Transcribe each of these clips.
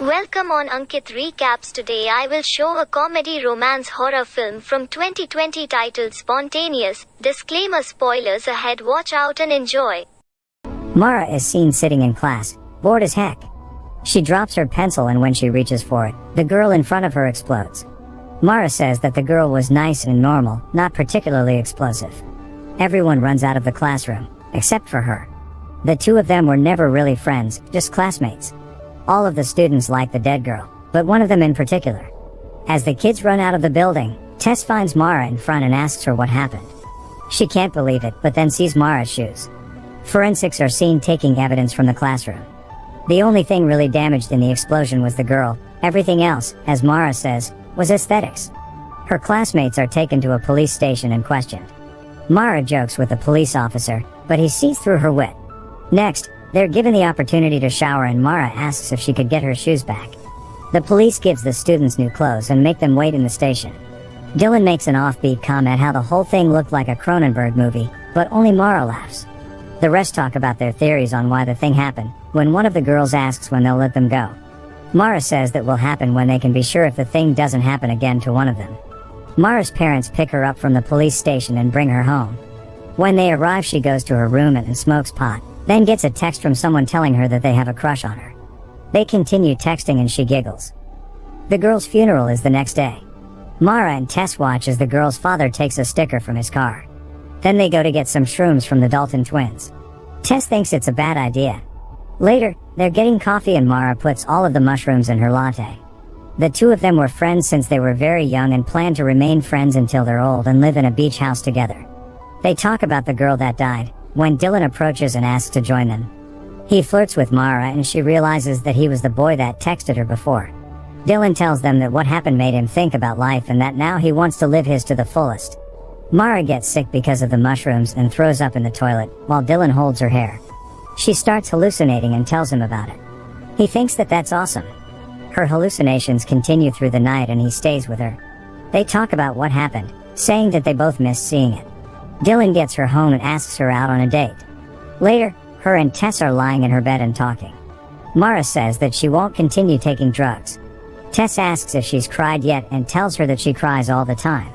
Welcome on Ankit Recaps. Today I will show a comedy romance horror film from 2020 titled Spontaneous. Disclaimer: spoilers ahead, watch out and enjoy. Mara is seen sitting in class, bored as heck. She drops her pencil and when she reaches for it, the girl in front of her explodes. Mara says that the girl was nice and normal, not particularly explosive. Everyone runs out of the classroom, except for her. The two of them were never really friends, just classmates. All of the students like the dead girl, but one of them in particular. As the kids run out of the building, Tess finds Mara in front and asks her what happened. She can't believe it, but then sees Mara's shoes. Forensics are seen taking evidence from the classroom. The only thing really damaged in the explosion was the girl. Everything else, as Mara says, was aesthetics. Her classmates are taken to a police station and questioned. Mara jokes with the police officer, but he sees through her wit. Next, they're given the opportunity to shower and Mara asks if she could get her shoes back. The police gives the students new clothes and make them wait in the station. Dylan makes an offbeat comment how the whole thing looked like a Cronenberg movie, but only Mara laughs. The rest talk about their theories on why the thing happened, when one of the girls asks when they'll let them go. Mara says that will happen when they can be sure if the thing doesn't happen again to one of them. Mara's parents pick her up from the police station and bring her home. When they arrive, she goes to her room and smokes pot, then gets a text from someone telling her that they have a crush on her. They continue texting and she giggles. The girl's funeral is the next day. Mara and Tess watch as the girl's father takes a sticker from his car. Then they go to get some shrooms from the Dalton twins. Tess thinks it's a bad idea. Later, they're getting coffee and Mara puts all of the mushrooms in her latte. The two of them were friends since they were very young and plan to remain friends until they're old and live in a beach house together. They talk about the girl that died, when Dylan approaches and asks to join them. He flirts with Mara and she realizes that he was the boy that texted her before. Dylan tells them that what happened made him think about life and that now he wants to live his to the fullest. Mara gets sick because of the mushrooms and throws up in the toilet, while Dylan holds her hair. She starts hallucinating and tells him about it. He thinks that that's awesome. Her hallucinations continue through the night and he stays with her. They talk about what happened, saying that they both missed seeing it. Dylan gets her home and asks her out on a date. Later, her and Tess are lying in her bed and talking. Mara says that she won't continue taking drugs. Tess asks if she's cried yet and tells her that she cries all the time.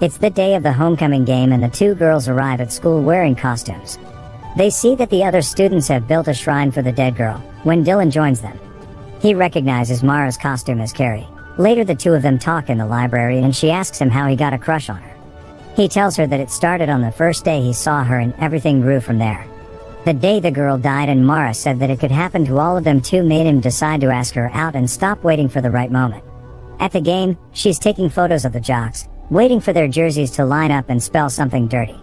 It's the day of the homecoming game and the two girls arrive at school wearing costumes. They see that the other students have built a shrine for the dead girl, when Dylan joins them. He recognizes Mara's costume as Carrie. Later the two of them talk in the library and she asks him how he got a crush on her. He tells her that it started on the first day he saw her and everything grew from there. The day the girl died and Mara said that it could happen to all of them too made him decide to ask her out and stop waiting for the right moment. At the game, she's taking photos of the jocks, waiting for their jerseys to line up and spell something dirty.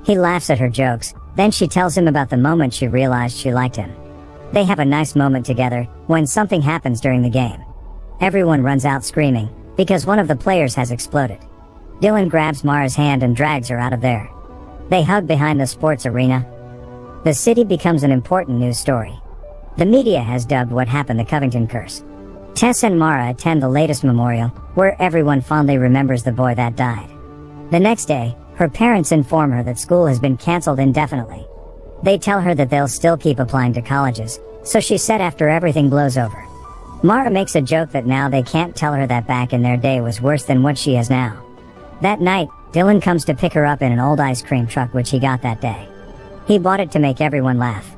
He laughs at her jokes, then she tells him about the moment she realized she liked him. They have a nice moment together, when something happens during the game. Everyone runs out screaming, because one of the players has exploded. Dylan grabs Mara's hand and drags her out of there. They hug behind the sports arena. The city becomes an important news story. The media has dubbed what happened the Covington curse. Tess and Mara attend the latest memorial, where everyone fondly remembers the boy that died. The next day, her parents inform her that school has been canceled indefinitely. They tell her that they'll still keep applying to colleges, so she's set after everything blows over. Mara makes a joke that now they can't tell her that back in their day was worse than what she has now. That night, Dylan comes to pick her up in an old ice cream truck which he got that day. He bought it to make everyone laugh.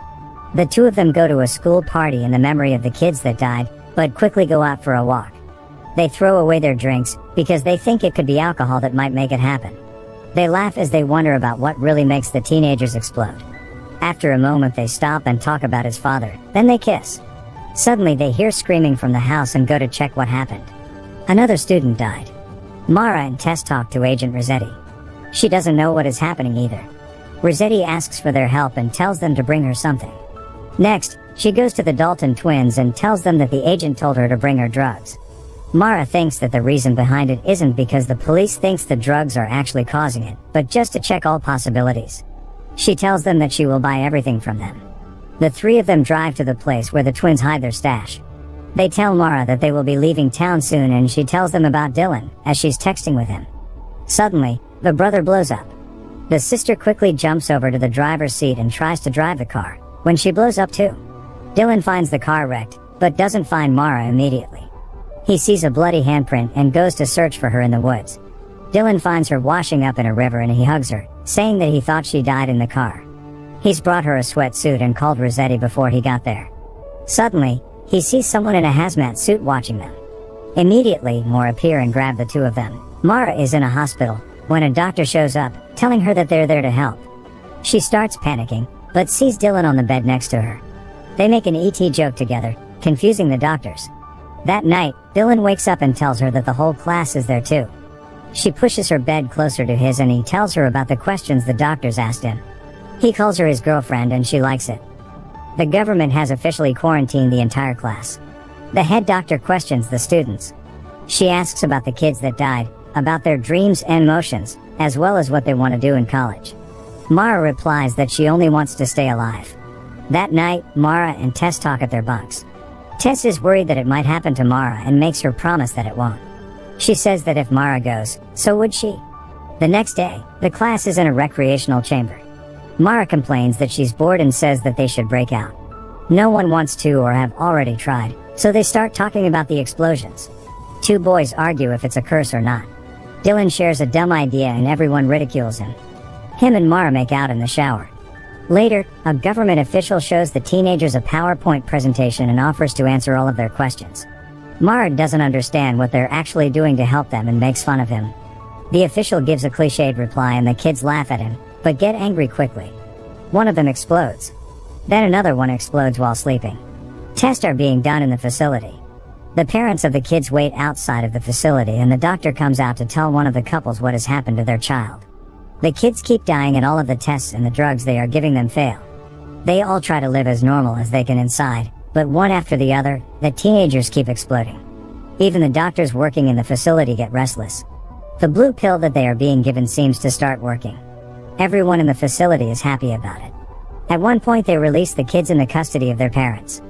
The two of them go to a school party in the memory of the kids that died, but quickly go out for a walk. They throw away their drinks, because they think it could be alcohol that might make it happen. They laugh as they wonder about what really makes the teenagers explode. After a moment they stop and talk about his father, then they kiss. Suddenly they hear screaming from the house and go to check what happened. Another student died. Mara and Tess talk to Agent Rossetti. She doesn't know what is happening either. Rossetti asks for their help and tells them to bring her something. Next, she goes to the Dalton twins and tells them that the agent told her to bring her drugs. Mara thinks that the reason behind it isn't because the police thinks the drugs are actually causing it, but just to check all possibilities. She tells them that she will buy everything from them. The three of them drive to the place where the twins hide their stash. They tell Mara that they will be leaving town soon and she tells them about Dylan, as she's texting with him. Suddenly, the brother blows up. The sister quickly jumps over to the driver's seat and tries to drive the car, when she blows up too. Dylan finds the car wrecked, but doesn't find Mara immediately. He sees a bloody handprint and goes to search for her in the woods. Dylan finds her washing up in a river and he hugs her, saying that he thought she died in the car. He's brought her a sweatsuit and called Rossetti before he got there. Suddenly, he sees someone in a hazmat suit watching them. Immediately, more appear and grab the two of them. Mara is in a hospital when a doctor shows up, telling her that they're there to help. She starts panicking, but sees Dylan on the bed next to her. They make an ET joke together, confusing the doctors. That night, Dylan wakes up and tells her that the whole class is there too. She pushes her bed closer to his and he tells her about the questions the doctors asked him. He calls her his girlfriend and she likes it. The government has officially quarantined the entire class. The head doctor questions the students. She asks about the kids that died, about their dreams and motions, as well as what they want to do in college. Mara replies that she only wants to stay alive. That night, Mara and Tess talk at their bunks. Tess is worried that it might happen to Mara and makes her promise that it won't. She says that if Mara goes, so would she. The next day, the class is in a recreational chamber. Mara complains that she's bored and says that they should break out. No one wants to or have already tried, so they start talking about the explosions. Two boys argue if it's a curse or not. Dylan shares a dumb idea and everyone ridicules him. Him and Mara make out in the shower. Later, a government official shows the teenagers a PowerPoint presentation and offers to answer all of their questions. Mara doesn't understand what they're actually doing to help them and makes fun of him. The official gives a cliched reply and the kids laugh at him, but get angry quickly. One of them explodes. Then another one explodes while sleeping. Tests are being done in the facility. The parents of the kids wait outside of the facility and the doctor comes out to tell one of the couples what has happened to their child. The kids keep dying and all of the tests and the drugs they are giving them fail. They all try to live as normal as they can inside, but one after the other, the teenagers keep exploding. Even the doctors working in the facility get restless. The blue pill that they are being given seems to start working. Everyone in the facility is happy about it. At one point they release the kids in the custody of their parents.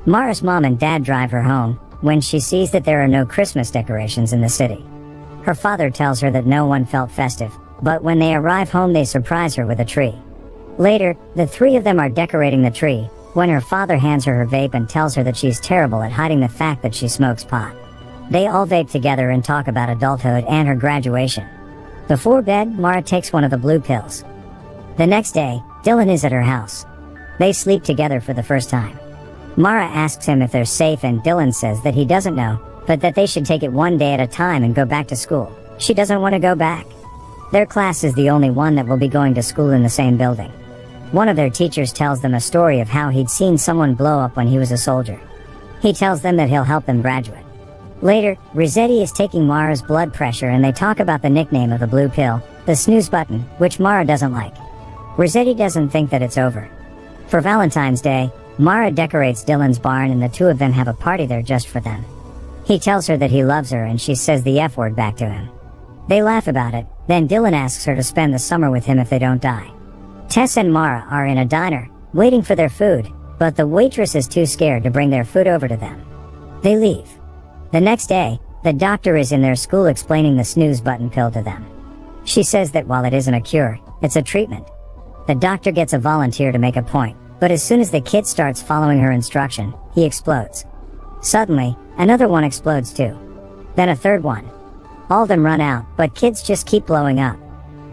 Mara's mom and dad drive her home when she sees that there are no Christmas decorations in the city. Her father tells her that no one felt festive, but when they arrive home they surprise her with a tree. Later, the three of them are decorating the tree, when her father hands her vape and tells her that she's terrible at hiding the fact that she smokes pot. They all vape together and talk about adulthood and her graduation. Before bed, Mara takes one of the blue pills. The next day, Dylan is at her house. They sleep together for the first time. Mara asks him if they're safe and Dylan says that he doesn't know, but that they should take it one day at a time and go back to school. She doesn't want to go back. Their class is the only one that will be going to school in the same building. One of their teachers tells them a story of how he'd seen someone blow up when he was a soldier. He tells them that he'll help them graduate. Later, Rossetti is taking Mara's blood pressure and they talk about the nickname of the blue pill, the snooze button, which Mara doesn't like. Rossetti doesn't think that it's over. For Valentine's Day, Mara decorates Dylan's barn and the two of them have a party there just for them. He tells her that he loves her and she says the F word back to him. They laugh about it, then Dylan asks her to spend the summer with him if they don't die. Tess and Mara are in a diner, waiting for their food, but the waitress is too scared to bring their food over to them. They leave. The next day, the doctor is in their school explaining the snooze button pill to them. She says that while it isn't a cure, it's a treatment. The doctor gets a volunteer to make a point, but as soon as the kid starts following her instruction, he explodes. Suddenly, another one explodes too. Then a third one. All of them run out, but kids just keep blowing up.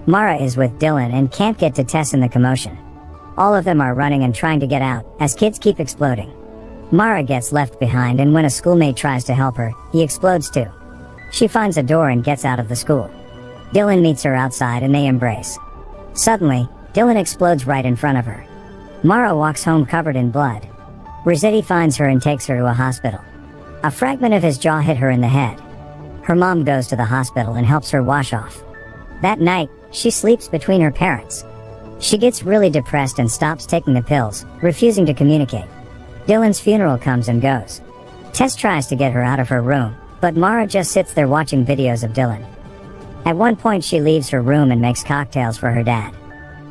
Mara is with Dylan and can't get to Tess in the commotion. All of them are running and trying to get out, as kids keep exploding. Mara gets left behind and when a schoolmate tries to help her, he explodes too. She finds a door and gets out of the school. Dylan meets her outside and they embrace. Suddenly, Dylan explodes right in front of her. Mara walks home covered in blood. Rossetti finds her and takes her to a hospital. A fragment of his jaw hit her in the head. Her mom goes to the hospital and helps her wash off. That night, she sleeps between her parents. She gets really depressed and stops taking the pills, refusing to communicate. Dylan's funeral comes and goes. Tess tries to get her out of her room, but Mara just sits there watching videos of Dylan. At one point she leaves her room and makes cocktails for her dad.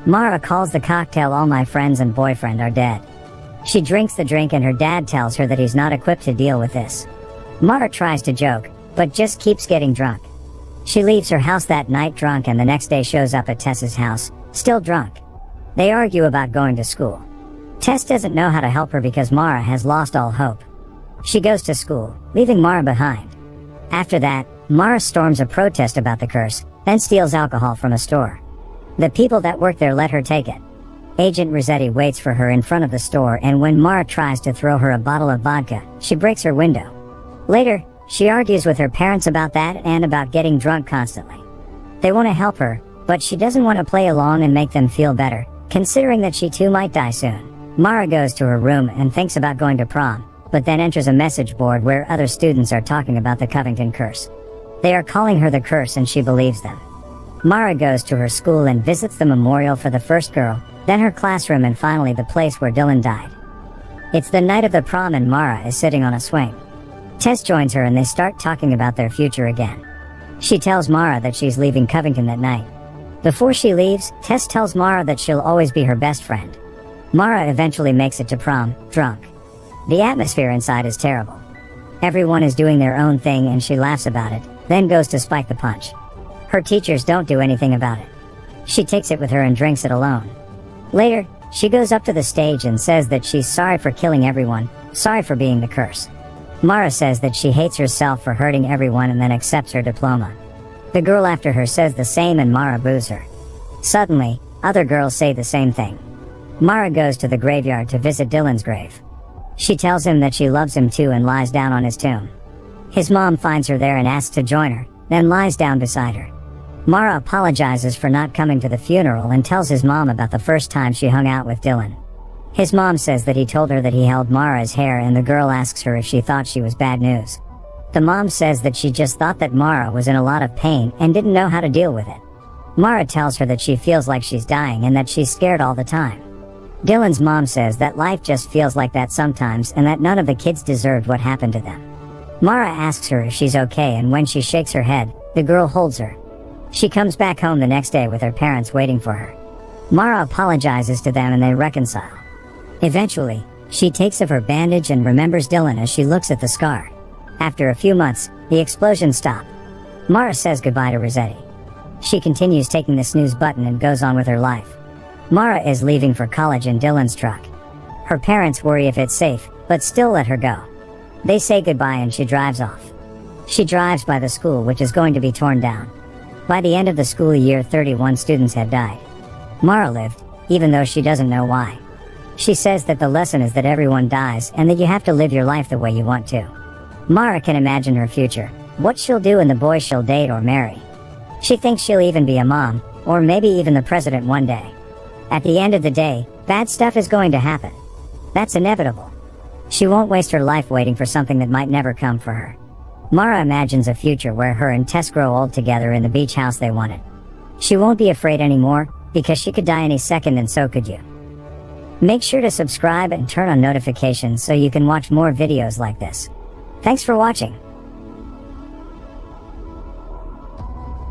Mara calls the cocktail "All My Friends and Boyfriend Are Dead." She drinks the drink and her dad tells her that he's not equipped to deal with this. Mara tries to joke, but just keeps getting drunk. She leaves her house that night drunk and the next day shows up at Tess's house, still drunk. They argue about going to school. Tess doesn't know how to help her because Mara has lost all hope. She goes to school, leaving Mara behind. After that, Mara storms a protest about the curse, then steals alcohol from a store. The people that work there let her take it. Agent Rossetti waits for her in front of the store, and when Mara tries to throw her a bottle of vodka, she breaks her window. Later, she argues with her parents about that and about getting drunk constantly. They want to help her, but she doesn't want to play along and make them feel better, considering that she too might die soon. Mara goes to her room and thinks about going to prom, but then enters a message board where other students are talking about the Covington curse. They are calling her the curse and she believes them. Mara goes to her school and visits the memorial for the first girl, then her classroom, and finally the place where Dylan died. It's the night of the prom and Mara is sitting on a swing. Tess joins her and they start talking about their future again. She tells Mara that she's leaving Covington that night. Before she leaves, Tess tells Mara that she'll always be her best friend. Mara eventually makes it to prom, drunk. The atmosphere inside is terrible. Everyone is doing their own thing and she laughs about it, then goes to spike the punch. Her teachers don't do anything about it. She takes it with her and drinks it alone. Later, she goes up to the stage and says that she's sorry for killing everyone, sorry for being the curse. Mara says that she hates herself for hurting everyone and then accepts her diploma. The girl after her says the same and Mara boos her. Suddenly, other girls say the same thing. Mara goes to the graveyard to visit Dylan's grave. She tells him that she loves him too and lies down on his tomb. His mom finds her there and asks to join her, then lies down beside her. Mara apologizes for not coming to the funeral and tells his mom about the first time she hung out with Dylan. His mom says that he told her that he held Mara's hair, and the girl asks her if she thought she was bad news. The mom says that she just thought that Mara was in a lot of pain and didn't know how to deal with it. Mara tells her that she feels like she's dying and that she's scared all the time. Dylan's mom says that life just feels like that sometimes and that none of the kids deserved what happened to them. Mara asks her if she's okay, and when she shakes her head, the girl holds her. She comes back home the next day with her parents waiting for her. Mara apologizes to them and they reconcile. Eventually, she takes off her bandage and remembers Dylan as she looks at the scar. After a few months, the explosions stop. Mara says goodbye to Rossetti. She continues taking the snooze button and goes on with her life. Mara is leaving for college in Dylan's truck. Her parents worry if it's safe, but still let her go. They say goodbye and she drives off. She drives by the school, which is going to be torn down. By the end of the school year, 31 students had died. Mara lived, even though she doesn't know why. She says that the lesson is that everyone dies and that you have to live your life the way you want to. Mara can imagine her future, what she'll do and the boys she'll date or marry. She thinks she'll even be a mom, or maybe even the president one day. At the end of the day, bad stuff is going to happen. That's inevitable. She won't waste her life waiting for something that might never come for her. Mara imagines a future where her and Tess grow old together in the beach house they wanted. She won't be afraid anymore, because she could die any second and so could you. Make sure to subscribe and turn on notifications so you can watch more videos like this. Thanks for watching.